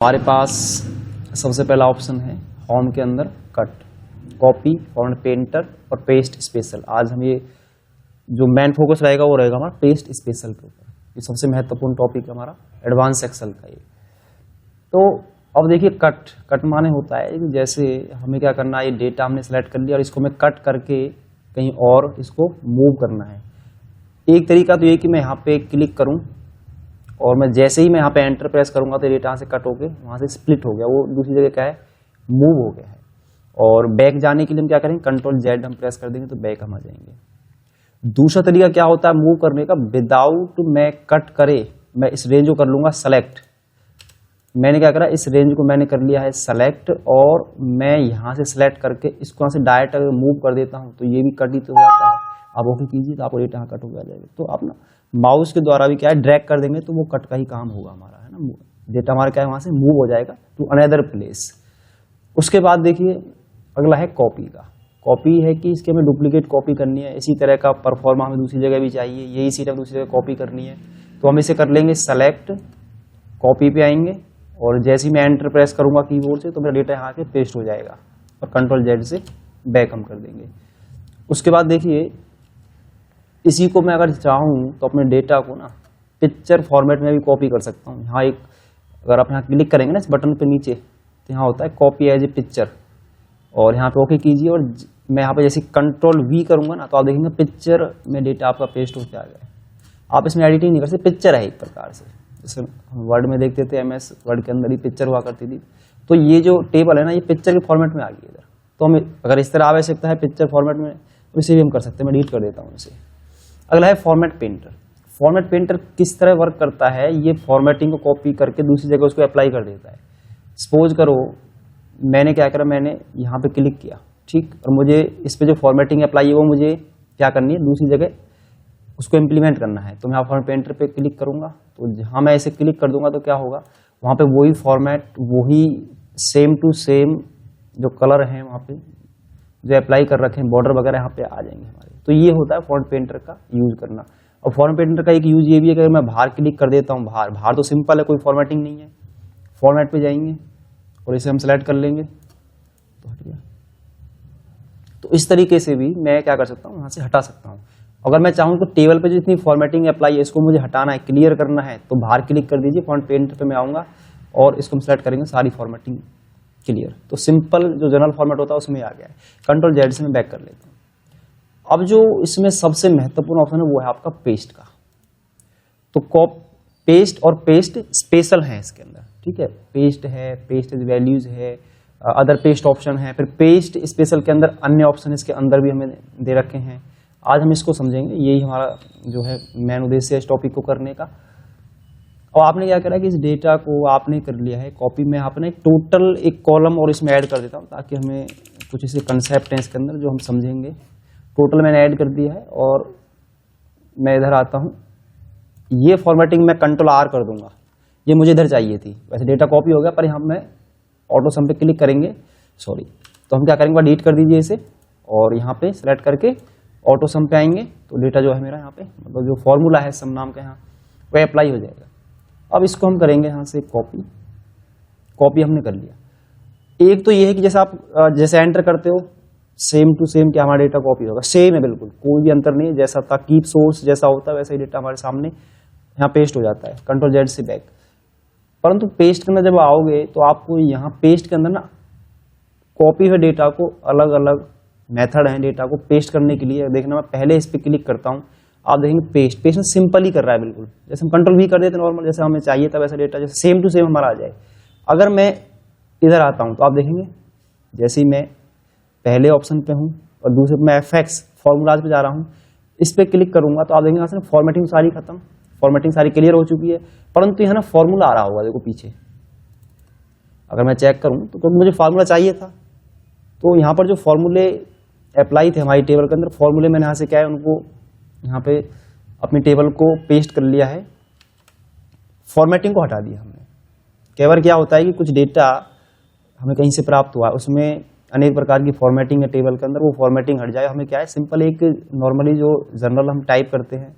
हमारे पास सबसे पहला ऑप्शन है होम के अंदर कट, कॉपी, फॉर्मेट पेंटर और पेस्ट स्पेशल। आज हम ये जो मेन फोकस रहेगा वो रहेगा हमारा पेस्ट स्पेशल के ऊपर। ये सबसे महत्वपूर्ण टॉपिक है हमारा एडवांस एक्सेल का ये। तो अब देखिए कट माने होता है कि जैसे हमें क्या करना है, ये डेटा हमने सेलेक्ट कर लिया और इसको मैं कट करके कहीं और इसको मूव करना है। एक तरीका तो ये कि मैं यहाँ पे क्लिक करूँ और मैं जैसे ही मैं यहाँ पे एंटर प्रेस करूंगा तो डेटा से कट होके वहाँ से स्प्लिट हो गया, वो दूसरी जगह क्या है, मूव हो गया है। और बैक जाने के लिए हम क्या करेंगे, कंट्रोल जेड हम प्रेस कर देंगे तो बैक हम आ जाएंगे। दूसरा तरीका क्या होता है मूव करने का, विदाउट मैं कट करे मैं इस रेंज को कर लूंगा सेलेक्ट। मैंने क्या करा, इस रेंज को मैंने कर लिया है सेलेक्ट और मैं यहाँ से सेलेक्ट करके इसको यहाँ से डायरेक्ट अगर मूव कर देता हूँ तो ये भी कट ही तो हो जाता है। आप ओके कीजिए तो आपको डेटा यहाँ कट हो जाएगा। तो आप ना माउस के द्वारा भी क्या है ड्रैग कर देंगे तो वो कट का ही काम होगा हमारा, है ना। डेटा हमारा क्या है वहाँ से मूव हो जाएगा टू अनदर प्लेस। उसके बाद देखिए अगला है कॉपी का। कॉपी है कि इसके हमें डुप्लीकेट कॉपी करनी है, इसी तरह का परफॉर्मा हमें दूसरी जगह भी चाहिए, यही सीट हमें दूसरी जगह कॉपी करनी है। तो हम इसे कर लेंगे सेलेक्ट, कॉपी पे आएंगे और जैसे ही मैं एंटर प्रेस करूंगा कीबोर्ड से तो मेरा डेटा यहाँ के पेस्ट हो जाएगा और कंट्रोल जेड से बैक हम कर देंगे। उसके बाद देखिए इसी को मैं अगर चाहूँ तो अपने डेटा को ना पिक्चर फॉर्मेट में भी कॉपी कर सकता हूँ। यहाँ एक अगर आप यहाँ क्लिक करेंगे ना इस बटन पे नीचे तो यहाँ होता है कॉपी एज ए पिक्चर और यहाँ पे ओके कीजिए और मैं यहाँ पे जैसे कंट्रोल वी करूँगा ना तो आप देखेंगे पिक्चर में डेटा आपका पेस्ट होकर आ जाए। आप इसमें एडिटिंग नहीं कर सकते, पिक्चर है एक प्रकार से। जैसे हम वर्ड में देखते थे MS वर्ड के अंदर ही पिक्चर हुआ करती थी, तो ये जो टेबल है ना ये पिक्चर के फॉर्मेट में आ गई इधर। तो हमें अगर इस तरह आवश्यकता है पिक्चर फॉर्मेट में तो इसे भी हम कर सकते हैं। मैं डिलीट कर देता हूँ इसे। अगला है फॉर्मेट पेंटर। फॉर्मेट पेंटर किस तरह वर्क करता है, ये फॉर्मेटिंग को कॉपी करके दूसरी जगह उसको अप्लाई कर देता है। सपोज करो मैंने क्या करा, मैंने यहाँ पे क्लिक किया, ठीक, और मुझे इस पे जो फॉर्मेटिंग अप्लाई है वो मुझे क्या करनी है, दूसरी जगह उसको इम्प्लीमेंट करना है। तो मैं फॉर्मेट पेंटर पे क्लिक करूंगा तो जहाँ मैं ऐसे क्लिक कर दूंगा तो क्या होगा, वहाँ पे वही फॉर्मेट, वही सेम टू सेम जो कलर हैं वहाँ पे जो अप्लाई कर रखे हैं, बॉर्डर वगैरह यहाँ पे आ जाएंगे हमारे। तो ये होता है फॉर्मेट पेंटर का यूज करना। और फॉर्मेट पेंटर का एक यूज ये भी है कि अगर मैं बाहर क्लिक कर देता हूँ, बाहर तो सिंपल है, कोई फॉर्मेटिंग नहीं है। फॉर्मेट पे जाएंगे और इसे हम सेलेक्ट कर लेंगे तो हट गया। तो इस तरीके से भी मैं क्या कर सकता हूँ, यहाँ से हटा सकता हूँ। अगर मैं चाहूँ तो टेबल पे जितनी फॉर्मेटिंग अप्लाई है इसको मुझे हटाना है, क्लियर करना है, तो बाहर क्लिक कर दीजिए, फॉर्मेट पेंटर पे मैं आऊँगा और इसको हम सेलेक्ट करेंगे, सारी फॉर्मेटिंग क्लियर। तो सिंपल जो जनरल फॉर्मेट होता है उसमें आ गया है। कंट्रोल जेड से मैं बैक कर लेता हूँ। अब जो इसमें सबसे महत्वपूर्ण ऑप्शन है वो है आपका पेस्ट का। तो पेस्ट और पेस्ट स्पेशल है इसके अंदर, ठीक है। पेस्ट है, पेस्ट एज वैल्यूज है, अदर पेस्ट ऑप्शन है, फिर पेस्ट स्पेशल के अंदर अन्य ऑप्शन इसके अंदर भी हमें दे रखे हैं। आज हम इसको समझेंगे, यही हमारा जो है मेन उद्देश्य है इस टॉपिक को करने का। और आपने क्या करा कि इस डेटा को आपने कर लिया है कॉपी में, आपने एक टोटल एक कॉलम और इसमें ऐड कर देता हूँ ताकि हमें कुछ ऐसे कंसेप्ट हैं इसके अंदर जो हम समझेंगे। टोटल मैंने ऐड कर दिया है और मैं इधर आता हूँ। ये फॉर्मेटिंग मैं कंट्रोल R कर दूंगा, ये मुझे इधर चाहिए थी। वैसे डेटा कॉपी हो गया पर यहाँ मैं ऑटो सम पे क्लिक करेंगे, सॉरी, तो हम क्या करेंगे, डिलीट कर दीजिए इसे और यहाँ पे सेलेक्ट करके ऑटो सम पे आएंगे तो डेटा जो है मेरा यहाँ पे मतलब जो फॉर्मूला है सम नाम का यहाँ वह अप्लाई हो जाएगा। अब इसको हम करेंगे यहाँ से कॉपी हमने कर लिया। एक तो ये है कि जैसे आप जैसे एंटर करते हो सेम टू सेम क्या हमारा डेटा कॉपी होगा, सेम है बिल्कुल, कोई भी अंतर नहीं है। जैसा था कीप सोर्स जैसा होता है वैसा ही डेटा हमारे सामने यहाँ पेस्ट हो जाता है, कंट्रोल जेड से बैक। परंतु पेस्ट के अंदर जब आओगे तो आपको यहाँ पेस्ट के अंदर ना कॉपी हुए डेटा को अलग अलग मेथड है डेटा को पेस्ट करने के लिए। देखना मैं पहले इस पर क्लिक करता हूँ, आप देखेंगे पेस्ट में सिंपल ही कर रहा है बिल्कुल, जैसे हम कंट्रोल भी कर देते नॉर्मल, जैसे हमें चाहिए था वैसा डेटा जैसे सेम टू सेम हमारा आ जाए। अगर मैं इधर आता हूँ तो आप देखेंगे जैसे ही मैं पहले ऑप्शन पे हूँ और दूसरे पे मैं FX फॉर्मूलाज पे जा रहा हूँ, इस पे क्लिक करूंगा तो आप देखेंगे यहाँ से फॉर्मेटिंग सारी खत्म, फॉर्मेटिंग सारी क्लियर हो चुकी है। परंतु यहाँ ना फॉर्मूला आ रहा होगा, देखो पीछे अगर मैं चेक करूँ तो क्योंकि मुझे फार्मूला चाहिए था तो यहाँ पर जो फॉर्मूले अप्लाई थे हमारी टेबल के अंदर, फॉर्मूले मैंने यहाँ से क्या है उनको यहाँ पे अपनी टेबल को पेस्ट कर लिया है, फॉर्मेटिंग को हटा दिया हमने। कई बार क्या होता है कि कुछ डेटा हमें कहीं से प्राप्त हुआ, उसमें अनेक प्रकार की फॉर्मेटिंग है टेबल के अंदर, वो फॉर्मेटिंग हट जाए, हमें क्या है सिंपल एक नॉर्मली जो जनरल हम टाइप करते हैं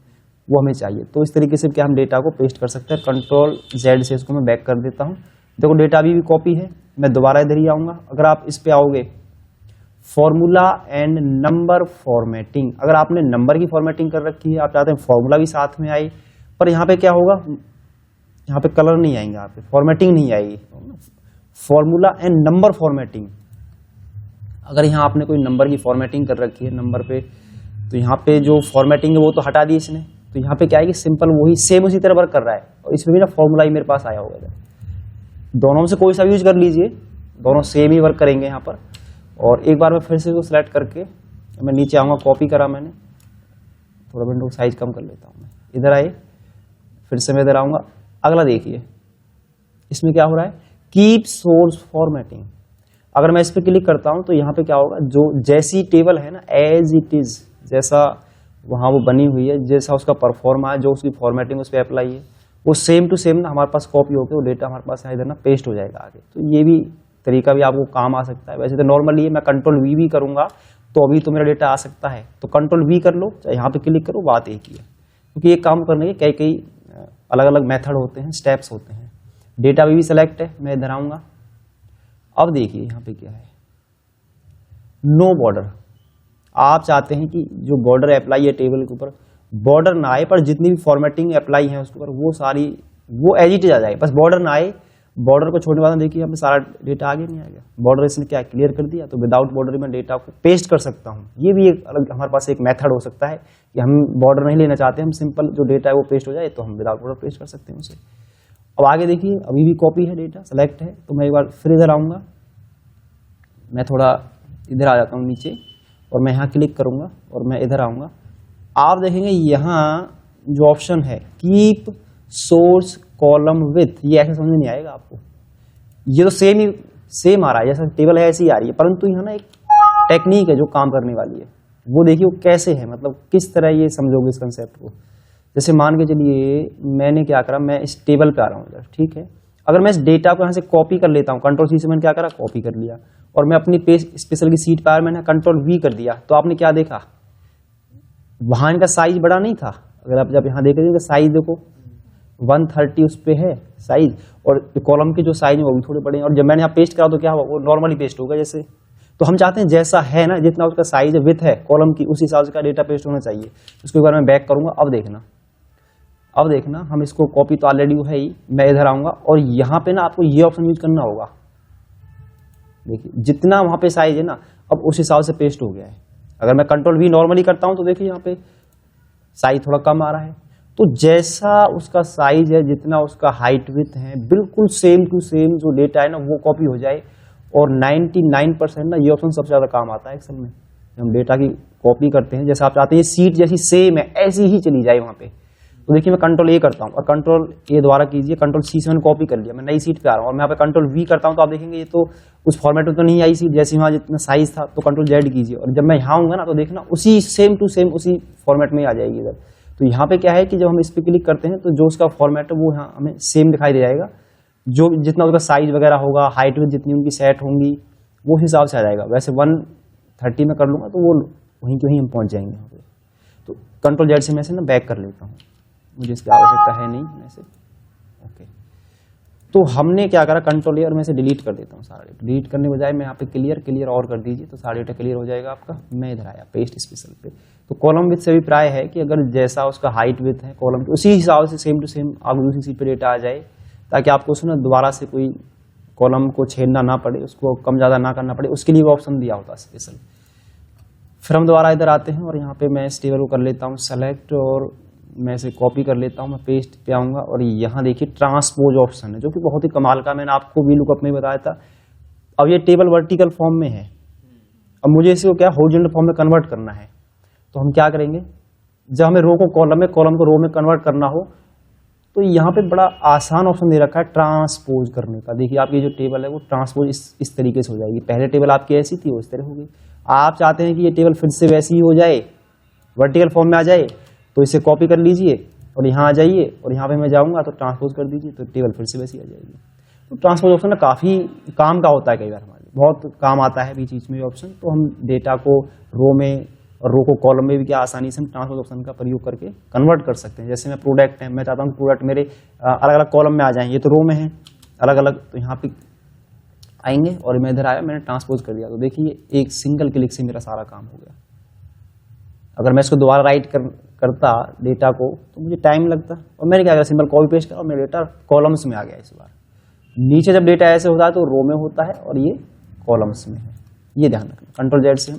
वो हमें चाहिए। तो इस तरीके से क्या हम डेटा को पेस्ट कर सकते हैं। कंट्रोल जेड से इसको मैं बैक कर देता हूँ। देखो डेटा अभी भी कॉपी है, मैं दोबारा इधर ही आऊंगा। अगर आप इस पे आओगे फॉर्मूला एंड नंबर फॉर्मेटिंग, अगर आपने नंबर की फॉर्मेटिंग कर रखी है, आप चाहते हैं फॉर्मूला भी साथ में आए, पर यहाँ पे क्या होगा, यहाँ पे कलर नहीं आएंगे, यहाँ पे फॉर्मेटिंग नहीं आएगी। फॉर्मूला एंड नंबर फॉर्मेटिंग, अगर यहाँ आपने कोई नंबर की फॉर्मेटिंग कर रखी है नंबर पे, तो यहाँ पे जो फॉर्मेटिंग है वो तो हटा दी इसने, तो यहाँ पे क्या है कि सिंपल वही सेम उसी तरह वर्क कर रहा है, और इसमें भी ना फॉर्मूला ही मेरे पास आया होगा। दोनों में से कोई सा यूज कर लीजिए, दोनों सेम ही वर्क करेंगे यहाँ पर। और एक बार मैं फिर से इसको सिलेक्ट करके मैं नीचे आऊँगा, कॉपी करा मैंने, थोड़ा विंडो साइज कम कर लेता हूँ मैं, इधर आए, फिर से मैं इधर आऊँगा। अगला देखिए इसमें क्या हो रहा है, कीप सोर्स फॉर्मेटिंग। अगर मैं इस पर क्लिक करता हूँ तो यहाँ पे क्या होगा, जो जैसी टेबल है ना एज इट इज, जैसा वहाँ वो बनी हुई है, जैसा उसका परफॉर्मा है, जो उसकी फॉर्मेटिंग उस पर अप्लाई है, वो सेम टू सेम ना हमारे पास कॉपी होकर वो डेटा हमारे पास इधर ना पेस्ट हो जाएगा आगे। तो ये भी तरीका भी आपको काम आ सकता है। वैसे तो नॉर्मली मैं कंट्रोल वी भी करूंगा तो अभी तो मेरा डेटा आ सकता है, तो कंट्रोल वी कर लो, चाहे यहाँ पे क्लिक करो, बात एक ही है। क्योंकि ये काम करने के कई अलग अलग मेथड होते हैं, स्टेप्स होते हैं। डेटा भी सेलेक्ट है, मैं इधर आऊंगा। अब देखिए यहाँ पे क्या है, नो बॉर्डर। आप चाहते हैं कि जो बॉर्डर अप्लाई है टेबल के ऊपर, बॉर्डर ना आए, पर जितनी भी फॉर्मेटिंग अप्लाई है उसके ऊपर वो सारी वो एज इट इज आ जाए, बस बॉर्डर ना आए। बॉर्डर को छोड़ने बाद देखिए यहाँ पे सारा डेटा आगे नहीं आएगा, बॉर्डर इसने क्या क्लियर कर दिया, तो विदाउट बॉर्डर में डेटा को पेस्ट कर सकता हूँ। ये भी एक अलग हमारे पास एक मेथड हो सकता है कि हम बॉर्डर नहीं लेना चाहते, हम सिंपल जो डेटा है वो पेस्ट हो जाए, तो हम विदाउट बॉर्डर पेस्ट कर सकते हैं उसे। अब आगे देखिए अभी भी कॉपी है, डेटा सेलेक्ट है, तो मैं एक बार फिर इधर आऊँगा, मैं थोड़ा इधर आ जाता हूँ नीचे, और मैं यहाँ क्लिक करूँगा और मैं इधर आऊँगा। आप देखेंगे यहाँ जो ऑप्शन है कीप सोर्स कॉलम विथ, ये ऐसे समझ में नहीं आएगा आपको, ये तो सेम आ रहा है, जैसा टेबल है ऐसी ही आ रही है, परंतु यहाँ ना एक टेक्निक है जो काम करने वाली है, वो देखिए वो कैसे है, मतलब किस तरह ये समझोगे इस कंसेप्ट को। जैसे मान के चलिए मैंने क्या करा, मैं इस टेबल पे आ रहा हूँ इधर, ठीक है। अगर मैं इस डेटा को यहाँ से कॉपी कर लेता हूँ, कंट्रोल सी से मैंने क्या करा, कॉपी कर लिया, और मैं अपनी पेज स्पेशल की सीट पर मैंने कंट्रोल वी कर दिया, तो आपने क्या देखा, वहां इनका साइज बड़ा नहीं था। अगर आप जब यहाँ देख रहे साइज देखो 130 उस पे है साइज, और कॉलम के जो साइज है वो भी थोड़े बड़े हैं, और जब मैंने यहाँ पेस्ट करा तो क्या हुआ, वो नॉर्मली पेस्ट होगा जैसे। तो हम चाहते हैं जैसा है ना, जितना उसका साइज विथ है कॉलम की, उस हिसाब से का डेटा पेस्ट होना चाहिए। उसको एक बार मैं बैक करूंगा। अब देखना हम इसको कॉपी तो ऑलरेडी है ही, मैं इधर आऊंगा और यहाँ पे ना आपको ये ऑप्शन यूज करना होगा। देखिए जितना वहां पे साइज है ना, अब उस हिसाब से पेस्ट हो गया है। अगर मैं कंट्रोल वी नॉर्मली करता हूं तो देखिए यहाँ पे साइज थोड़ा कम आ रहा है। तो जैसा उसका साइज है, जितना उसका हाइट विथ है, बिल्कुल सेम टू सेम जो डेटा है ना वो कॉपी हो जाए। और 99% ना ये ऑप्शन सबसे ज्यादा काम आता है एक्सेल में। हम डेटा की कॉपी करते हैं, जैसे आप चाहते हैं सीट जैसी सेम है ऐसी ही चली जाए वहां पे, तो देखिए मैं कंट्रोल ए करता हूँ और कंट्रोल ए द्वारा कीजिए, कंट्रोल सी से मैंने कॉपी कर लिया, मैं नई सीट पे आ रहा हूँ और मैं यहाँ पे कंट्रोल वी करता हूँ, तो आप देखेंगे ये तो उस फॉर्मेट में तो नहीं आई सीट, जैसे वहाँ जितना साइज था। तो कंट्रोल जेड कीजिए और जब मैं यहाँ आऊंगा ना तो देखना उसी सेम टू सेम उसी फॉर्मेट में आ जाएगी इधर। तो यहाँ पे क्या है कि जब हम इस पर क्लिक करते हैं तो जो उसका फॉर्मेट है वो यहाँ हमें सेम दिखाई दे जाएगा, जो जितना उसका साइज वगैरह होगा, हाइट में जितनी उनकी सेट होंगी वो हिसाब से आ जाएगा। वैसे 130 में कर लूंगा तो वो वहीं के वहीं हम पहुँच जाएंगे यहाँ पे। तो कंट्रोल जेड से मैं से ना बैक कर लेता हूँ, मुझे इसकी आवश्यकता है नहीं मैं से। ओके, तो हमने क्या करा, कंट्रोल ए और मैं से डिलीट कर देता हूँ सारा डेटा। डिलीट करने के बजाय मैं यहाँ पे क्लियर और कर दीजिए तो सारा डेटा क्लियर हो जाएगा आपका। मैं इधर आया पेस्ट स्पेशल पे, तो कॉलम विथ से भी प्राय है कि अगर जैसा उसका हाइट विथ है कॉलम की, उसी हिसाब से सेम टू सेम आप दूसरी सीट पे डेटा आ जाए, ताकि आपको उसमें दोबारा से कोई कॉलम को छेड़ना ना पड़े, उसको कम ज़्यादा ना करना पड़े, उसके लिए वो ऑप्शन दिया होता है स्पेशल। फिर हम दोबारा इधर आते हैं और यहाँ पे मैं इस टेबल को कर लेता हूँ सेलेक्ट और मैं इसे कॉपी कर लेता हूँ। मैं पेस्ट पे आऊँगा और यहाँ देखिए ट्रांसपोज ऑप्शन है, जो कि बहुत ही कमाल का, मैंने आपको वी लुकअप में बताया था। अब ये टेबल वर्टिकल फॉर्म में है, अब मुझे इसको क्या हॉरिजॉन्टल फॉर्म में कन्वर्ट करना है। तो हम क्या करेंगे, जब हमें रो को कॉलम में, कॉलम को रो में कन्वर्ट करना हो, तो यहाँ पे बड़ा आसान ऑप्शन दे रखा है ट्रांसपोज करने का। देखिए आपकी जो टेबल है वो ट्रांसपोज इस तरीके से हो जाएगी। पहले टेबल आपकी ऐसी थी वो इस तरह होगी। आप चाहते हैं कि ये टेबल फिर से वैसी ही हो जाए, वर्टिकल फॉर्म में आ जाए, तो इसे कॉपी कर लीजिए और यहाँ आ जाइए और यहाँ पे मैं जाऊँगा तो ट्रांसपोज कर दीजिए, तो टेबल फिर से वैसी आ जाएगी। तो ट्रांसपोज ऑप्शन ना काफ़ी काम का होता है, कई बार हमारे बहुत काम आता है बीच बीच में ऑप्शन। तो हम डेटा को रो में और रो को कॉलम में भी क्या आसानी से हम ट्रांसपोज ऑप्शन का प्रयोग करके कन्वर्ट कर सकते हैं। जैसे मैं प्रोडक्ट है, मैं चाहता हूँ प्रोडक्ट मेरे अलग अलग कॉलम में आ जाएं, ये तो रो में है, अलग अलग, तो यहाँ पे आएंगे और मैं इधर आया, मैंने ट्रांसपोज कर दिया, तो देखिए एक सिंगल क्लिक से मेरा सारा काम हो गया। अगर मैं इसको दोबारा राइट करता डेटा को तो मुझे टाइम लगता, और मैंने क्या करा, सिंपल कॉपी पेस्ट करा और मेरा डेटा कॉलम्स में आ गया। इस बार नीचे जब डेटा ऐसे होता है तो रो में होता है और ये कॉलम्स में है, ये ध्यान रखना। कंट्रोल जेड से हम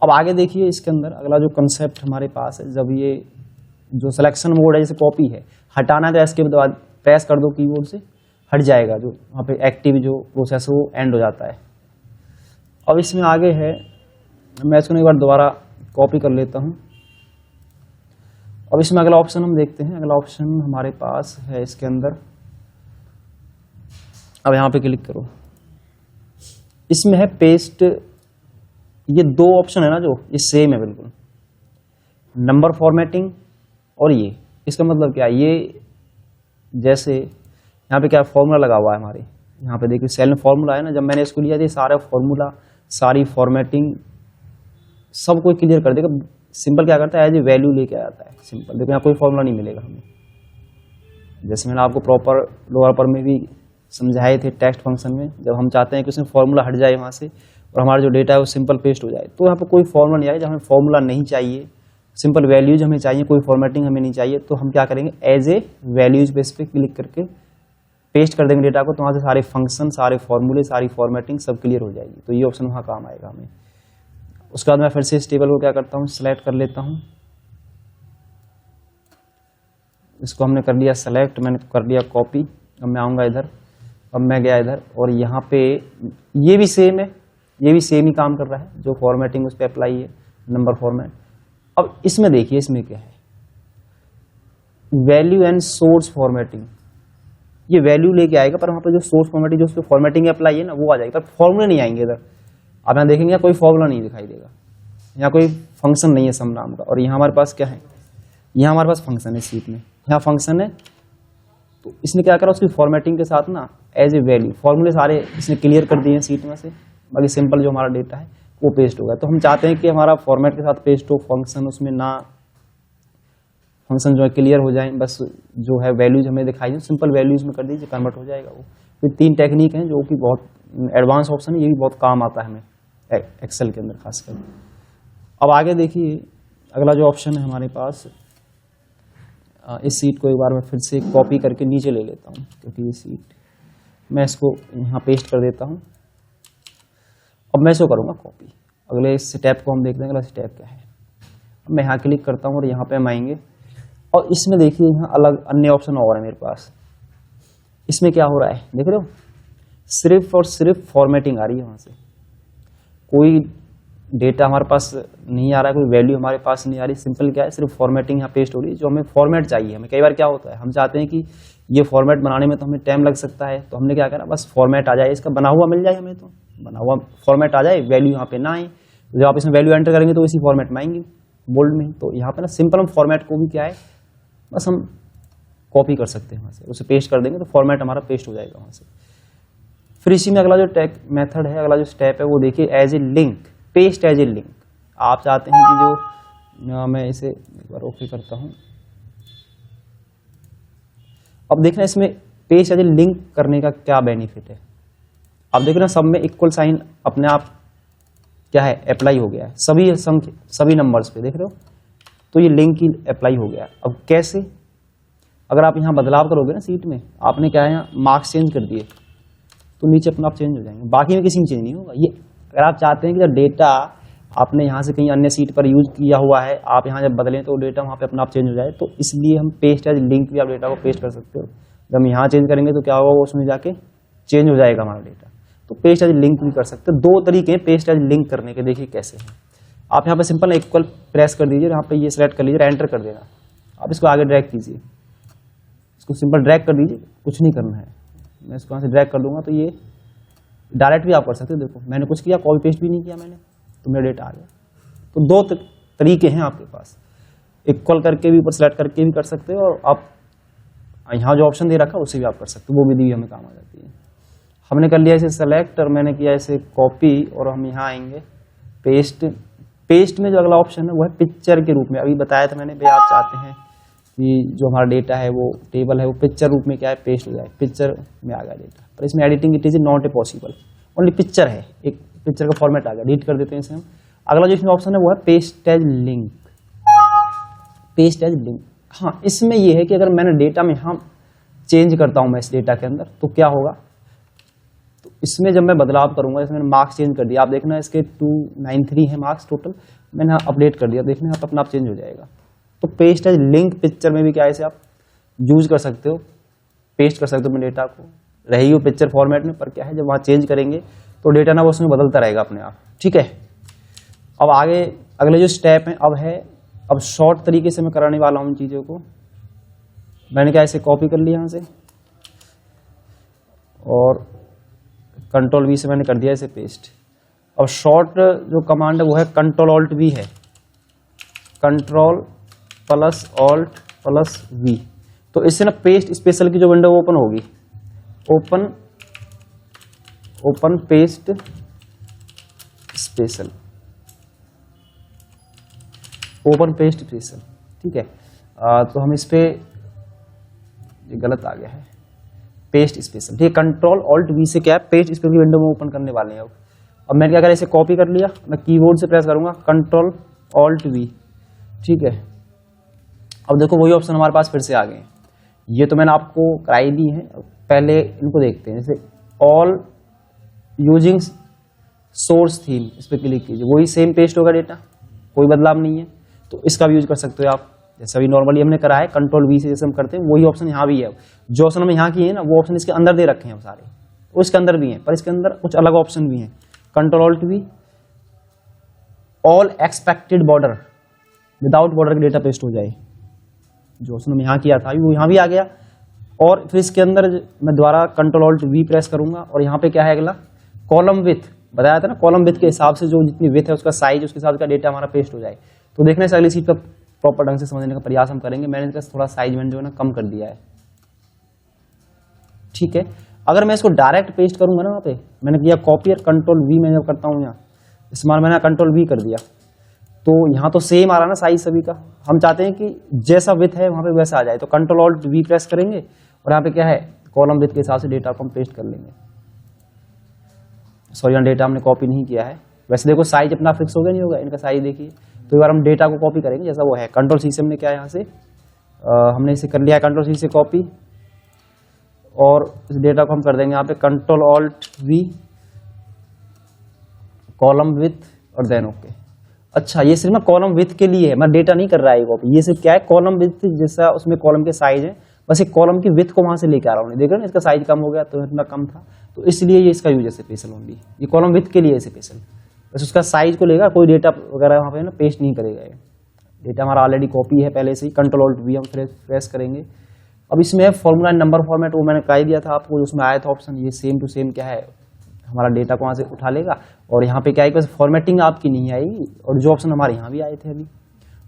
अब आगे देखिए, इसके अंदर अगला जो कंसेप्ट हमारे पास है, जब ये जो सिलेक्शन मोड है, जैसे कॉपी है, हटाना है तो एस्केप दबा प्रेस कर दो कीबोर्ड से, हट जाएगा, जो वहाँ पे एक्टिव जो प्रोसेस है वो एंड हो जाता है। अब इसमें आगे है, मैं इसको एक बार दोबारा कॉपी कर लेता हूँ। अब इसमें अगला ऑप्शन हम देखते हैं, अगला ऑप्शन हमारे पास है इसके अंदर, अब यहाँ पे क्लिक करो, इसमें है पेस्ट। ये दो ऑप्शन है ना जो ये सेम है बिल्कुल, नंबर फॉर्मेटिंग और ये, इसका मतलब क्या है, ये जैसे यहाँ पे क्या फॉर्मूला लगा हुआ है हमारे, यहाँ पे देखिए सेल में फॉर्मूला है ना, जब मैंने इसको लिया था सारा फॉर्मूला, सारी फॉर्मेटिंग सब कोई क्लियर कर देगा। सिंपल क्या करता है, एज ए वैल्यू लेके आता है सिंपल। देखो यहाँ कोई फॉर्मूला नहीं मिलेगा हमें, जैसे मैंने आपको प्रॉपर लोअर पर में भी समझाए थे टेक्स्ट फंक्शन में, जब हम चाहते हैं कि उसमें फॉर्मूला हट जाए वहाँ से और हमारा जो डेटा है वो सिंपल पेस्ट हो जाए, तो यहाँ पे कोई फॉर्मूला नहीं आएगा। जब हमें फॉर्मूला नहीं चाहिए, सिंपल वैल्यूज हमें चाहिए, कोई फॉर्मेटिंग हमें नहीं चाहिए, तो हम क्या करेंगे, एज ए वैल्यूज बेस पे क्लिक करके पेस्ट कर देंगे डेटा को, तो वहाँ से सारे फंक्शन, सारे फॉर्मूले, सारी फॉर्मेटिंग सब क्लियर हो जाएगी। तो ये ऑप्शन वहाँ काम आएगा हमें। उसके बाद मैं फिर से इस टेबल को क्या करता हूँ, सेलेक्ट कर लेता हूँ, इसको हमने कर लिया सेलेक्ट, मैंने कर लिया कॉपी। अब मैं आऊँगा इधर, अब मैं गया इधर और यहाँ पे ये भी सेम है, ये भी सेम ही काम कर रहा है, जो फॉर्मेटिंग उस पर अप्लाई है, नंबर फॉर्मेट। अब इसमें देखिए, इसमें क्या है, वैल्यू एंड सोर्स फॉर्मेटिंग, ये वैल्यू लेके आएगा, पर वहाँ पर जो सोर्स फॉर्मेटिंग, जो उस पर फॉर्मेटिंग अप्लाई है ना, वो आ जाएगी, पर फॉर्मूले नहीं आएंगे इधर। अब यहाँ देखेंगे यहाँ कोई फॉर्मूला नहीं दिखाई देगा, यहाँ कोई फंक्शन नहीं है सम नाम का, और यहाँ हमारे पास क्या है, यहाँ हमारे पास फंक्शन है सीट में, यहाँ फंक्शन है, तो इसने क्या करा, उसकी फॉर्मेटिंग के साथ ना एज ए वैल्यू फॉर्मूले सारे इसने क्लियर कर दिए हैं सीट में से, बाकी सिंपल जो हमारा डेटा है वो पेस्ट होगा। तो हम चाहते हैं कि हमारा फॉर्मेट के साथ पेस्ट हो, फंक्शन उसमें ना, फंक्शन जो है क्लियर हो जाए, बस जो है वैल्यूज हमें दिखाई दे, सिंपल वैल्यूज में कर दीजिए, कन्वर्ट हो जाएगा वो। तो 3 टेक्निक हैं जो कि बहुत एडवांस ऑप्शन है, ये भी बहुत काम आता है हमें एक्सेल के अंदर खासकर। अब आगे देखिए, अगला जो ऑप्शन है हमारे पास, इस सीट को एक बार मैं फिर से कॉपी करके नीचे ले लेता हूँ, क्योंकि ये सीट मैं इसको यहाँ पेस्ट कर देता हूँ। अब मैं इसको करूँगा कॉपी। अगले स्टेप को हम देखते हैं, अगला स्टेप क्या है। अब मैं यहाँ क्लिक करता हूँ और यहाँ पे हम आएंगे, और इसमें देखिए यहाँ अलग अन्य ऑप्शन और है मेरे पास। इसमें क्या हो रहा है देख रहे हो, सिर्फ और सिर्फ फॉर्मेटिंग आ रही है, वहाँ से कोई डेटा हमारे पास नहीं आ रहा है, कोई वैल्यू हमारे पास नहीं आ रही, सिंपल क्या है, सिर्फ फॉर्मेटिंग यहाँ पेस्ट हो रही है। जो हमें फॉर्मेट चाहिए, हमें कई बार क्या होता है, हम चाहते हैं कि ये फॉर्मेट बनाने में तो हमें टाइम लग सकता है, तो हमने क्या करा, बस फॉर्मेट आ जाए, इसका बना हुआ मिल जाए हमें, तो बना हुआ फॉर्मेट आ जाए, वैल्यू यहाँ पे ना आए, तो जब आप इसमें वैल्यू एंटर करेंगे तो इसी फॉर्मेट में आएंगे बोल्ड में। तो यहाँ पे ना सिंपल हम फॉर्मेट को भी क्या है, बस हम कॉपी कर सकते हैं वहाँ से, उसे पेस्ट कर देंगे तो फॉर्मेट हमारा पेस्ट हो जाएगा वहाँ से। फिर इसी में अगला जो मेथड है, अगला जो स्टेप है वो देखिए, as a link, paste as a link. आप चाहते हैं कि जो मैं इसे एक बार ओके करता हूँ, अब देखना इसमें पेस्ट एज ए लिंक करने का क्या बेनिफिट है। अब देखो ना, सब में इक्वल साइन अपने आप क्या है, अप्लाई हो गया है, सभी संख्या, सभी नंबर्स पे देख रहे हो, तो ये लिंक ही अप्लाई हो गया। अब कैसे, अगर आप यहाँ बदलाव करोगे ना सीट में, आपने क्या है यहाँ मार्क्स चेंज कर दिए, तो नीचे अपना आप चेंज हो जाएंगे, बाकी में किसी में चेंज नहीं होगा। ये अगर आप चाहते हैं कि जब डेटा आपने यहाँ से कहीं अन्य सीट पर यूज किया हुआ है, आप यहाँ जब बदलें तो डेटा वहाँ पे अपना आप चेंज हो जाए, तो इसलिए हम पेस्ट एज लिंक भी आप डेटा को पेस्ट कर सकते हो। जब हम यहाँ चेंज करेंगे तो क्या होगा, वो उसमें जाके चेंज हो जाएगा हमारा डेटा। तो पेस्ट एज लिंक भी कर सकते हो। 2 तरीके हैं पेस्ट एज लिंक करने के, देखिए कैसे हैं। आप यहाँ पे सिंपल इक्वल प्रेस कर दीजिए, यहाँ पे ये सिलेक्ट कर लीजिए, एंटर कर देना। आप इसको आगे ड्रैग कीजिए, इसको सिंपल ड्रैग कर दीजिए, कुछ नहीं करना है। मैं इसको यहाँ से ड्रैग कर दूंगा तो ये डायरेक्ट भी आप कर सकते हो। देखो मैंने कुछ किया, कॉपी पेस्ट भी नहीं किया मैंने, तो मेरा डेटा आ गया। तो 2 तरीके हैं आपके पास, इक्वल करके भी, ऊपर सेलेक्ट करके भी कर सकते हो, और आप यहाँ जो ऑप्शन दे रखा है उससे भी आप कर सकते हो, वो विधि भी हमें काम आ जाती है। हमने कर लिया इसे सेलेक्ट, और मैंने किया इसे कॉपी, और हम यहाँ आएंगे पेस्ट। पेस्ट में जो अगला ऑप्शन है वो है पिक्चर के रूप में। अभी बताया था मैंने, भाई आप चाहते हैं कि जो हमारा डेटा है वो टेबल है वो पिक्चर रूप में क्या है पेस्ट हो जाए, पिक्चर में आ गया डेटा। पर इसमें editing it is not a possible, only picture है, एक पिक्चर का फॉर्मेट आ गया, डिलीट कर देते हैं इसे हम। अगला जो इसमें ऑप्शन है वो है paste as link, paste as link. हाँ, इसमें ये है कि अगर मैंने डेटा में यहाँ चेंज करता हूँ मैं इस डेटा के अंदर तो क्या होगा, तो इसमें जब मैं बदलाव करूंगा, इसमें मार्क्स चेंज कर दिया, आप देखना इसके 293 है मार्क्स टोटल, मैंने यहाँ अपडेट कर दिया, देखना यहाँ अपना आप चेंज हो जाएगा। तो पेस्ट एज लिंक पिक्चर में भी क्या है, इसे आप यूज कर सकते हो, पेस्ट कर सकते हो अपने डेटा को, रहेगी वो पिक्चर फॉर्मेट में, पर क्या है जब वहाँ चेंज करेंगे तो डेटा ना वो उसमें बदलता रहेगा अपने आप। ठीक है, अब आगे अगले जो स्टेप है अब शॉर्ट तरीके से मैं कराने वाला हूँ चीज़ों को। मैंने क्या इसे कॉपी कर लिया यहाँ से और कंट्रोल वी से मैंने कर दिया इसे पेस्ट। अब शॉर्ट जो कमांड है वो है कंट्रोल ऑल्ट वी है, control plus alt plus V. तो इससे ना पेस्ट स्पेशल की जो विंडो ओपन होगी, open paste special, open paste special. ठीक है, तो हम इस पे ये गलत आ गया है, पेस्ट स्पेशल। ठीक है, कंट्रोल ऑल्ट वी से क्या है पेस्ट स्पेशल की विंडो में ओपन करने वाले हैं। अब मैंने क्या करा, इसे कॉपी कर लिया, मैं कीबोर्ड से प्रेस करूंगा कंट्रोल ऑल्ट वी। ठीक है, अब देखो वही ऑप्शन हमारे पास फिर से आ गए हैं। ये तो मैंने आपको कराई दी है, पहले इनको देखते हैं। जैसे ऑल यूजिंग सोर्स थीम, इस पर क्लिक कीजिए, वही सेम पेस्ट होगा डेटा, कोई बदलाव नहीं है। तो इसका भी यूज कर सकते हो आप, जैसा भी नॉर्मली हमने करा है कंट्रोल वी से जैसे हम करते हैं वही ऑप्शन यहाँ भी है। जो ऑप्शन हम यहाँ किए हैं ना वो ऑप्शन इसके अंदर दे रखे हैं सारे, वो इसके अंदर भी हैं, पर इसके अंदर कुछ अलग ऑप्शन भी हैं। Control alt we, all expected border, without border का डेटा पेस्ट हो जाए, जो ऑप्शन हम यहाँ किया था वो यहाँ भी आ गया। और फिर इसके अंदर मैं दोबारा कंट्रोल ऑल्ट वी प्रेस करूंगा और यहाँ पे क्या है अगला, कॉलम विथ, बताया था ना कॉलम विथ के हिसाब से जो जितनी विथ है उसका साइज, उसके हिसाब से डेटा हमारा पेस्ट हो जाए। तो देखना इस अगली सीट का प्रॉपर ढंग से समझने का प्रयास हम करेंगे। मैंने इसका थोड़ा साइज मैंने जो है ना कम कर दिया है। ठीक है, अगर मैं इसको डायरेक्ट पेस्ट करूंगा ना, वहाँ पे मैंने किया कॉपी और कंट्रोल वी मैं जब करता हूँ यहाँ इस्तेमाल, मैंने कंट्रोल वी कर दिया, तो यहाँ तो सेम आ रहा ना साइज सभी का। हम चाहते हैं कि जैसा विथ है वहाँ पे वैसा आ जाए, तो कंट्रोल ऑल्ट वी प्रेस करेंगे और यहाँ पे क्या है कॉलम विथ के हिसाब से डेटा को हम पेस्ट कर लेंगे। सॉरी, यहाँ डेटा हमने कॉपी नहीं किया है, वैसे देखो साइज अपना फिक्स हो गया नहीं होगा, इनका साइज देखिए। तो एक बार हम डेटा को कॉपी करेंगे जैसा वो है, कंट्रोल सी से हमने क्या यहाँ से हमने इसे कर लिया है कंट्रोल सी से कॉपी, और इस डेटा को हम कर देंगे यहाँ पे control alt we column with और देन ओके। अच्छा, ये सिर्फ ना कॉलम विथ के लिए है, मैं डेटा नहीं कर रहा है कॉपी, ये सिर्फ क्या है कॉलम विथ जैसा उसमें कॉलम के साइज है, बस एक कॉलम की विथ को वहां से लेके आ रहा हूँ। देख रहे हो इसका साइज कम हो गया तो इतना कम था, तो इसलिए ये इसका यूज है स्पेशल ओनली, ये कॉलम विथ के लिए है स्पेशल, बस उसका साइज को लेगा, कोई डेटा वगैरह वहाँ पे ना पेस्ट नहीं करेगा। ये डेटा हमारा ऑलरेडी कॉपी है पहले से ही, कंट्रोल ऑल्ट वी हम प्रेस करेंगे। अब इसमें है फॉर्मूला नंबर फॉर्मेट, वो मैंने कह दिया था आपको, उसमें आया था ऑप्शन, ये सेम टू सेम क्या है हमारा डेटा को वहाँ से उठा लेगा। और यहाँ पे क्या है, बस फॉर्मेटिंग आपकी नहीं आएगी, और जो ऑप्शन हमारे यहाँ भी आए थे अभी,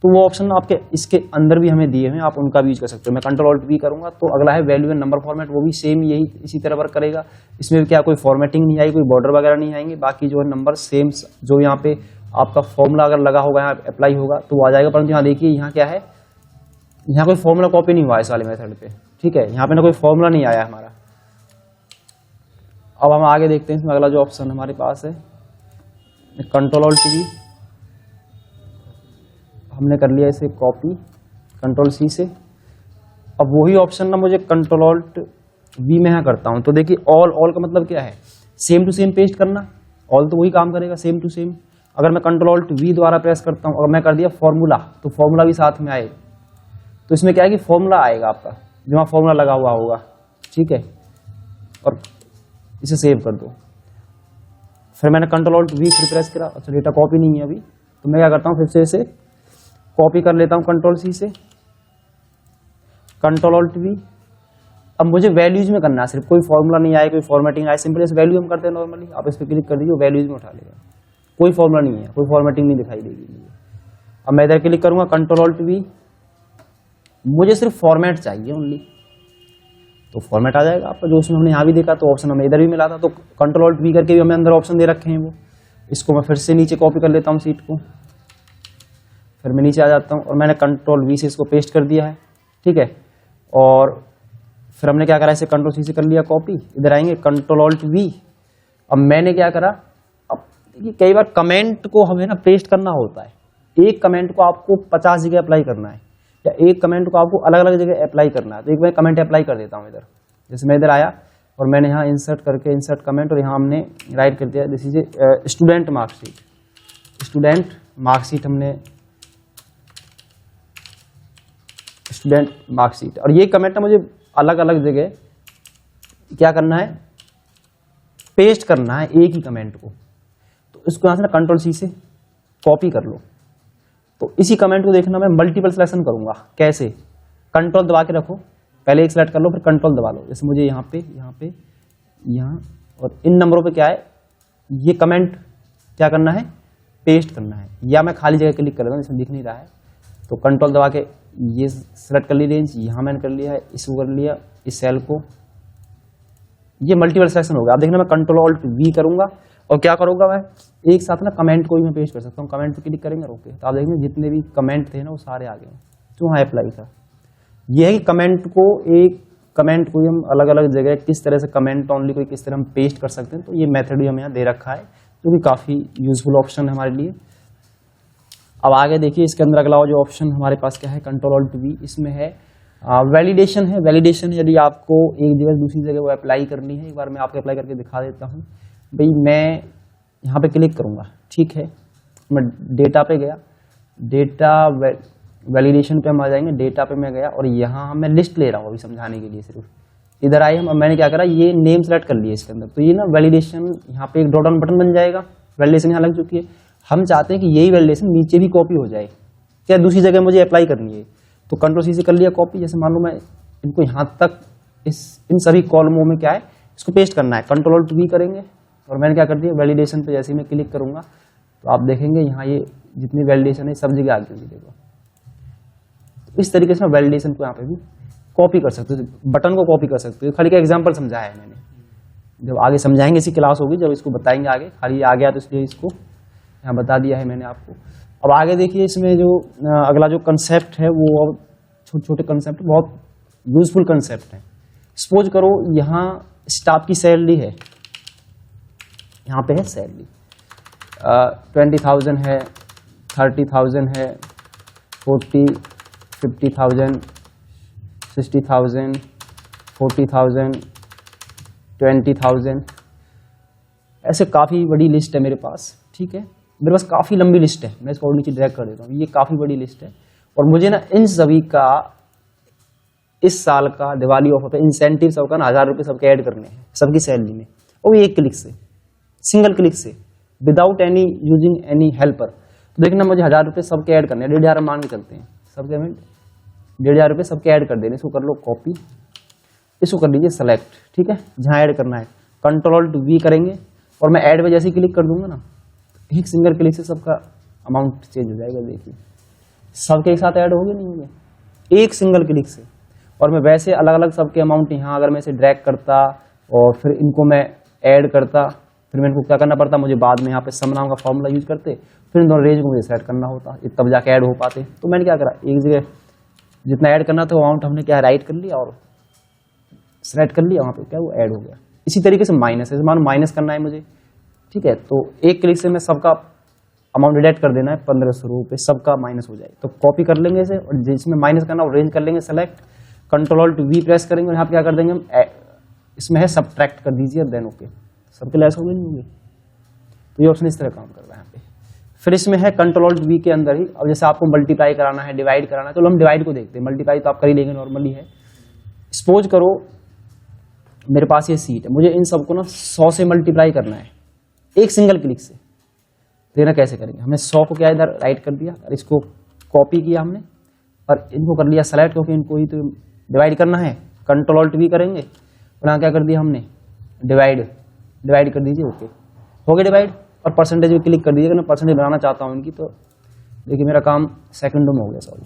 तो वो ऑप्शन आपके इसके अंदर भी हमें दिए हैं, आप उनका भी यूज कर सकते हो। मैं कंट्रोल ऑल्ट वी करूंगा तो अगला है वैल्यू एंड नंबर फॉर्मेट, वो भी सेम यही इसी तरह वर्क करेगा। इसमें भी क्या कोई फॉर्मेटिंग नहीं आएगी, कोई बॉर्डर वगैरह नहीं आएंगे, बाकी जो है नंबर सेम, जो यहाँ पे आपका फॉर्मूला अगर लगा होगा यहाँ अप्लाई होगा तो वो आ जाएगा। परंतु यहाँ देखिए यहाँ क्या है, यहाँ कोई फॉर्मूला कॉपी नहीं हुआ है इस वाले मेथड पे। ठीक है, यहाँ पे ना कोई फॉर्मूला नहीं आया हमारा। अब हम आगे देखते हैं, इसमें अगला जो ऑप्शन हमारे पास है कंट्रोल ऑल्ट वी, हमने कर लिया इसे कॉपी कंट्रोल सी से। अब वही ऑप्शन ना मुझे कंट्रोल ऑल्ट वी में यहाँ करता हूँ, तो देखिए ऑल का मतलब क्या है, सेम टू सेम पेस्ट करना, ऑल तो वही काम करेगा सेम टू सेम। अगर मैं कंट्रोल ऑल्ट वी द्वारा प्रेस करता हूँ, अगर मैं कर दिया फॉर्मूला, तो फॉर्मूला भी साथ में आए, तो इसमें क्या है कि फॉर्मूला आएगा आपका, जहाँ फॉर्मूला लगा हुआ होगा। ठीक है, और इसे सेव कर दो। फिर मैंने कंट्रोल ऑल्ट वी फिर प्रेस करा, अच्छा डेटा कॉपी नहीं है अभी, तो मैं क्या करता हूँ फिर से इसे कॉपी कर लेता हूँ कंट्रोल सी से, कंट्रोल ऑल्ट वी। अब मुझे वैल्यूज में करना है, सिर्फ कोई फॉर्मूला नहीं आए, कोई फॉर्मेटिंग आए, सिंपल इस वैल्यू हम करते हैं नॉर्मली, आप इस पर क्लिक कर दीजिए वैल्यूज में उठा लेगा, कोई फॉर्मूला नहीं है, कोई फॉर्मेटिंग नहीं दिखाई देगी। अब मैं इधर क्लिक करूंगा कंट्रोल ऑल्ट वी, मुझे सिर्फ फॉर्मेट चाहिए ओनली, तो फॉर्मेट आ जाएगा आपका, जो उसमें हमने यहाँ भी देखा, तो ऑप्शन हमें इधर भी मिला था, तो कंट्रोल ऑल्ट वी करके भी हमें अंदर ऑप्शन दे रखे हैं वो। इसको मैं फिर से नीचे कॉपी कर लेता हूँ सीट को, फिर मैं नीचे आ जाता हूँ और मैंने कंट्रोल वी से इसको पेस्ट कर दिया है। ठीक है। और फिर हमने क्या करा, इसे कंट्रोल सी से कर लिया कॉपी, इधर आएंगे कंट्रोल ऑल्ट वी। अब मैंने क्या करा, अब देखिए कई बार कमेंट को हमें ना पेस्ट करना होता है, एक कमेंट को आपको 50 जगह अप्लाई करना है या एक कमेंट को आपको अलग अलग जगह अप्लाई करना है। तो एक मैं कमेंट अप्लाई कर देता हूँ इधर, जैसे मैं इधर आया और मैंने यहाँ इंसर्ट करके इंसर्ट कमेंट और यहाँ हमने राइट कर दिया this is a student marksheet. Student marksheet हमने स्टूडेंट मार्कशीट, और ये कमेंट ना मुझे अलग अलग जगह क्या करना है, पेस्ट करना है एक ही कमेंट को। तो इसको यहाँ से ना कंट्रोल सी से कॉपी कर लो। तो इसी कमेंट को देखना मैं मल्टीपल सिलेक्शन करूंगा। कैसे, कंट्रोल दबा के रखो, पहले एक सिलेक्ट कर लो फिर कंट्रोल दबा लो। जैसे मुझे यहाँ पे यहाँ और इन नंबरों पे क्या है, ये कमेंट क्या करना है, पेस्ट करना है। या मैं खाली जगह क्लिक कर लेता हूँ, इसमें दिख नहीं रहा है, तो कंट्रोल दबा के ये सिलेक्ट कर ली रेंज, यहाँ मैंने कर लिया है, इसको कर लिया, इस सेल को, ये मल्टीपल सिलेक्शन होगा। आप देखना मैं कंट्रोल ऑल्ट वी करूंगा और क्या करूंगा, मैं एक साथ ना कमेंट को भी मैं पेस्ट कर सकता हूँ। कमेंट पे क्लिक करेंगे रोके, तो आप देखेंगे जितने भी कमेंट थे ना वो सारे आ गए जो वहाँ अप्लाई था। ये है कि कमेंट को, एक कमेंट को हम अलग अलग जगह किस तरह से कमेंट ऑनली को किस तरह हम पेस्ट कर सकते हैं। तो ये मेथड भी हमें यहाँ दे रखा है, जो कि काफ़ी यूजफुल ऑप्शन है हमारे लिए। अब आगे देखिए इसके अंदर अगला जो ऑप्शन हमारे पास क्या है, कंट्रोल ऑल्ट वी, इसमें है वैलिडेशन है। वैलिडेशन यदि आपको एक जगह से दूसरी जगह वो अप्लाई करनी है, एक बार मैं आपको अप्लाई करके दिखा देता हूँ। भाई मैं यहाँ पे क्लिक करूँगा, ठीक है, मैं डेटा पे गया, डेटा वैलिडेशन पे हम आ जाएंगे, डेटा पे मैं गया और यहाँ मैं लिस्ट ले रहा हूँ अभी समझाने के लिए सिर्फ। इधर आए हम, मैंने क्या करा, ये नेम सेलेक्ट कर लिया इसके अंदर। तो ये ना वैलिडेशन, यहाँ पे एक ड्रॉप डाउन बटन बन जाएगा, वैलिडेशन यहाँ लग चुकी है। हम चाहते हैं कि यही वैलिडेशन नीचे भी कॉपी हो जाए, क्या दूसरी जगह मुझे अप्लाई करनी है। तो कंट्रोल सी से कर लिया कॉपी। जैसे मान लो मैं इनको यहाँ तक इन सभी कॉलमों में क्या है, इसको पेस्ट करना है, कंट्रोल ऑल्ट वी करेंगे और मैंने क्या कर दिया, वैलिडेशन पे जैसे ही मैं क्लिक करूंगा तो आप देखेंगे यहाँ ये जितनी वैलिडेशन है सब जगह आ गई देखो। तो इस तरीके से मैं वैलिडेशन को यहाँ पे भी कॉपी कर सकते हो, बटन को कॉपी कर सकते हो। खाली का एग्जाम्पल समझाया है मैंने, जब आगे समझाएंगे इसी क्लास होगी जब इसको बताएंगे आगे, खाली आ गया तो इसलिए इसको यहाँ बता दिया है मैंने आपको। अब आगे देखिए इसमें जो अगला जो कंसेप्ट है वो अब छोटे छोटे कंसेप्ट, बहुत यूजफुल कंसेप्ट है। सपोज करो यहाँ स्टाफ की सैलरी है, यहाँ पे है सैलरी 20,000 है, 30,000 है, 40, 50,000, 60,000, 40,000, 20,000, ऐसे काफ़ी बड़ी लिस्ट है मेरे पास। ठीक है, मेरे पास काफ़ी लंबी लिस्ट है, मैं इसको और नीचे ड्रैग कर देता हूँ। ये काफ़ी बड़ी लिस्ट है और मुझे ना इन सभी का इस साल का दिवाली ऑफर पे इंसेंटिव सबका ना 1,000 रुपये सबके ऐड करने हैं सबकी सैलरी में, और एक क्लिक से, सिंगल क्लिक से, without any using any helper. तो देखना मुझे 1,000 रुपये सबके ऐड करने हैं, 1,500 मान के चलते हैं, सबके पेमेंट 1,500 रुपये सबके ऐड कर देने। इसको कर लो कॉपी, इसको कर लीजिए सेलेक्ट, ठीक है, जहाँ ऐड करना है कंट्रोल ऑल्ट वी करेंगे और मैं ऐड पे जैसे ही क्लिक कर दूंगा ना, एक सिंगल क्लिक से सबका अमाउंट चेंज हो जाएगा। देखिए सबके एक साथ ऐड होंगे नहीं होंगे, एक सिंगल क्लिक से। और मैं वैसे अलग अलग सबके अमाउंट यहाँ अगर मैं इसे ड्रैग करता और फिर इनको मैं ऐड करता, फिर मैं इनको क्या करना पड़ता, मुझे बाद में यहाँ पे सम नाम का फॉर्मूला यूज करते, फिर इन दोनों रेंज को मुझे सेट करना होता, तब जाके ऐड हो पाते। तो मैंने क्या करा, एक जगह जितना ऐड करना था अमाउंट हमने क्या राइट कर लिया और सेलेक्ट कर लिया, वहाँ पे क्या वो ऐड हो गया। इसी तरीके से माइनस है, मानो माइनस करना है मुझे, ठीक है, तो एक क्लिक से मैं सबका अमाउंट डिडक्ट कर देना है 1,500 रुपये, सबका माइनस हो जाए। तो कॉपी कर लेंगे इसे और जिसमें माइनस करना वो रेंज कर लेंगे select, control alt we press करेंगे और यहाँ पे क्या कर देंगे हम, इसमें है सब्ट्रैक्ट कर दीजिए, देन ओके, सबके लेस हो गए नहीं होंगे। तो ये ऑप्शन इस तरह काम कर रहा है यहाँ पे। फिर इसमें है कंट्रोल ऑल्ट वी के अंदर ही, अब जैसे आपको मल्टीप्लाई कराना है, डिवाइड कराना है, तो हम डिवाइड को देखते हैं। मल्टीप्लाई तो आप कर ही लेंगे, नॉर्मली है। सपोज करो मेरे पास ये सीट है, मुझे इन सबको ना 100 से मल्टीप्लाई करना है एक सिंगल क्लिक से। देखना कैसे करेंगे, हमने 100 को क्या इधर राइट कर दिया और इसको कॉपी किया हमने और इनको कर लिया सेलेक्ट, क्योंकि इनको ही तो डिवाइड करना है। कंट्रोल ऑल्ट वी करेंगे और यहाँ क्या कर दिया हमने, डिवाइड कर दीजिए, ओके हो गया डिवाइड। और परसेंटेज में क्लिक कर दीजिएगा, मैं परसेंटेज बनाना चाहता हूँ इनकी, तो देखिए मेरा काम सेकंडों में हो गया सॉल्व।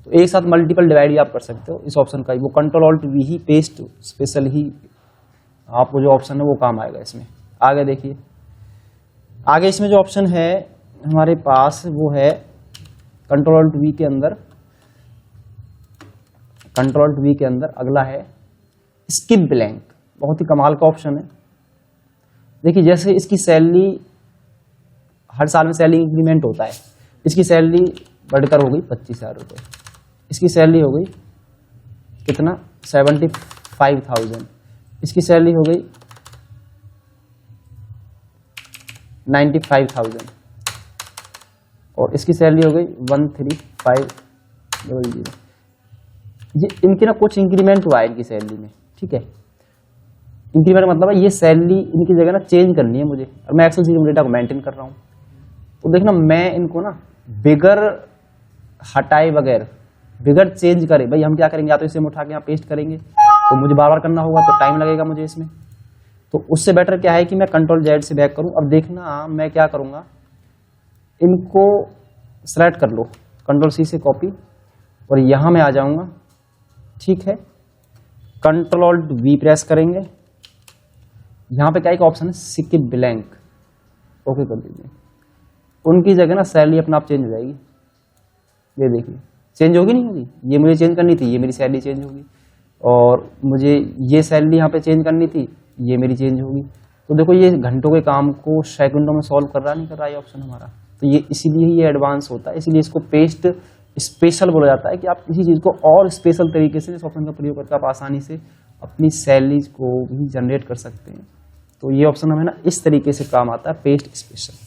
तो एक साथ मल्टीपल डिवाइड भी आप कर सकते हो इस ऑप्शन का ही, वो control alt we he paste special ही आपको जो ऑप्शन है वो काम आएगा इसमें। आगे देखिए, आगे इसमें जो ऑप्शन है हमारे पास वो है कंट्रोल ऑल्ट वी के अंदर कंट्रोल वी के अंदर अगला है स्किप ब्लैंक, बहुत ही कमाल का ऑप्शन है। देखिए जैसे इसकी सैलरी हर साल में सैलरी इंक्रीमेंट होता है, इसकी सैलरी बढ़कर हो गई 25,000 रुपये, इसकी सैलरी हो गई कितना 75,000, इसकी सैलरी हो गई 95,000 और इसकी सैलरी हो गई 135,000। ये इनकी ना कुछ इंक्रीमेंट हुआ है इनकी सैलरी में, ठीक है। इंक्रीमेंट मतलब है ये सैलरी इनकी जगह ना चेंज करनी है मुझे, और मैं एक्सेल सीट डेटा को मेंटेन कर रहा हूँ। तो देखना मैं इनको ना बिगर हटाए बगैर, बिगर चेंज करे, भाई हम क्या करेंगे, या तो इसे हम उठा के यहाँ पेस्ट करेंगे तो मुझे बार बार करना होगा तो टाइम लगेगा मुझे इसमें। तो उससे बेटर क्या है कि मैं कंट्रोल जेड से बैक करूं। अब देखना मैं क्या करूंगा, इनको सेलेक्ट कर लो, कंट्रोल सी से कॉपी, और यहां मैं आ जाऊंगा, ठीक है। कंट्रोल वी प्रेस करेंगे, यहां पे क्या एक ऑप्शन है स्किप ब्लैंक, ओके कर दीजिए। उनकी जगह ना सैलरी अपने आप चेंज हो जाएगी, ये देखिए चेंज होगी, नहीं होगी, ये मुझे चेंज करनी थी, ये मेरी सैलरी चेंज होगी, और मुझे ये सैलरी यहाँ पे चेंज करनी थी, ये मेरी चेंज होगी। तो देखो ये घंटों के काम को सेकंडों में सॉल्व कर रहा नहीं कर रहा ये ऑप्शन हमारा। तो ये इसीलिए ये एडवांस होता है, इसीलिए इसको पेस्ट स्पेशल बोला जाता है कि आप किसी चीज़ को और स्पेशल तरीके से इस ऑप्शन का प्रयोग करके आप आसानी से अपनी सैलरी को भी जनरेट कर सकते हैं। तो ये ऑप्शन हमें ना इस तरीके से काम आता है, पेस्ट स्पेशल।